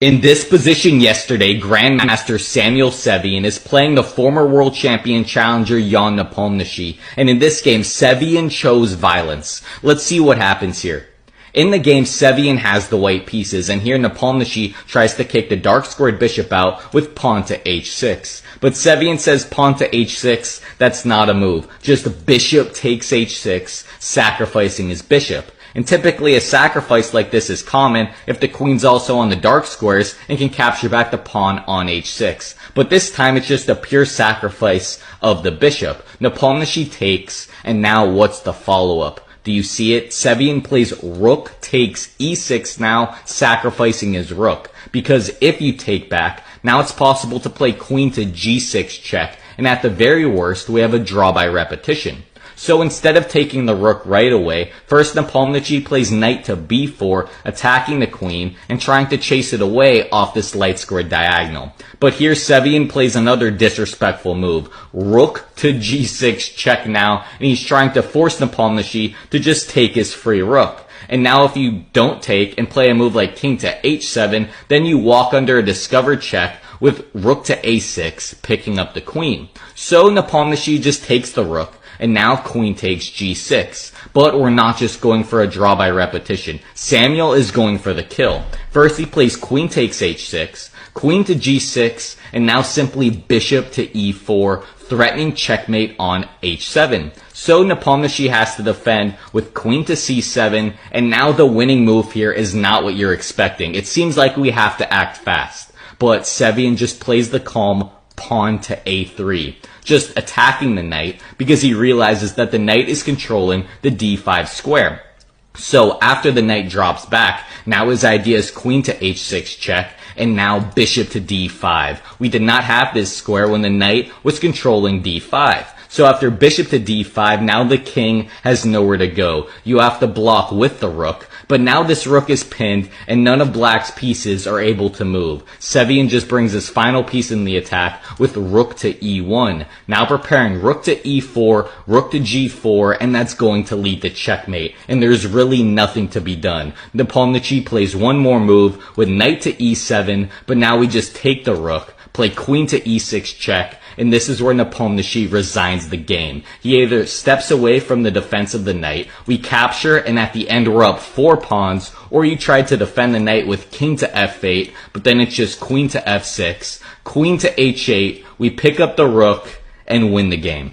In this position yesterday, Grandmaster Samuel Sevian is playing the former world champion challenger Jan Nepomniachtchi, and in this game, Sevian chose violence. Let's see what happens here. In the game, Sevian has the white pieces, and here Nepomniachtchi tries to kick the dark squared bishop out with pawn to h6. But Sevian says pawn to h6, that's not a move. Just bishop takes h6, sacrificing his bishop. And typically a sacrifice like this is common if the queen's also on the dark squares and can capture back the pawn on h6. But this time it's just a pure sacrifice of the bishop. Nepomniachtchi takes, and now what's the follow-up? Do you see it? Sevian plays rook takes e6 now, sacrificing his rook. Because if you take back, now it's possible to play queen to g6 check, and at the very worst, we have a draw by repetition. So instead of taking the rook right away, first Nepomniachtchi plays knight to b4, attacking the queen and trying to chase it away off this light squared diagonal. But here Sevian plays another disrespectful move, rook to g6 check now, and he's trying to force Nepomniachtchi to just take his free rook. And now if you don't take and play a move like king to h7, then you walk under a discovered check with rook to a6, picking up the queen. So Nepomniachtchi just takes the rook, and now queen takes g6. But we're not just going for a draw by repetition. Samuel is going for the kill. First he plays queen takes h6, queen to g6, and now simply bishop to e4, threatening checkmate on h7. So Nepomniachtchi has to defend with queen to c7, and now the winning move here is not what you're expecting. It seems like we have to act fast. But Sevian just plays the calm pawn to a3, just attacking the knight because he realizes that the knight is controlling the d5 square. So after the knight drops back, now his idea is queen to h6 check, and now bishop to d5. We did not have this square when the knight was controlling d5. So after bishop to d5, now the king has nowhere to go. You have to block with the rook, but now this rook is pinned and none of black's pieces are able to move. Sevian just brings his final piece in the attack with rook to e1. Now preparing rook to e4, rook to g4, and that's going to lead to checkmate. And there's really nothing to be done. Nepomniachtchi plays one more move with knight to e7, but now we just take the rook, play queen to e6 check, and this is where Nepomniachtchi resigns the game. He either steps away from the defense of the knight, we capture, and at the end we're up 4 pawns, or you try to defend the knight with king to f8, but then it's just queen to f6, queen to h8, we pick up the rook, and win the game.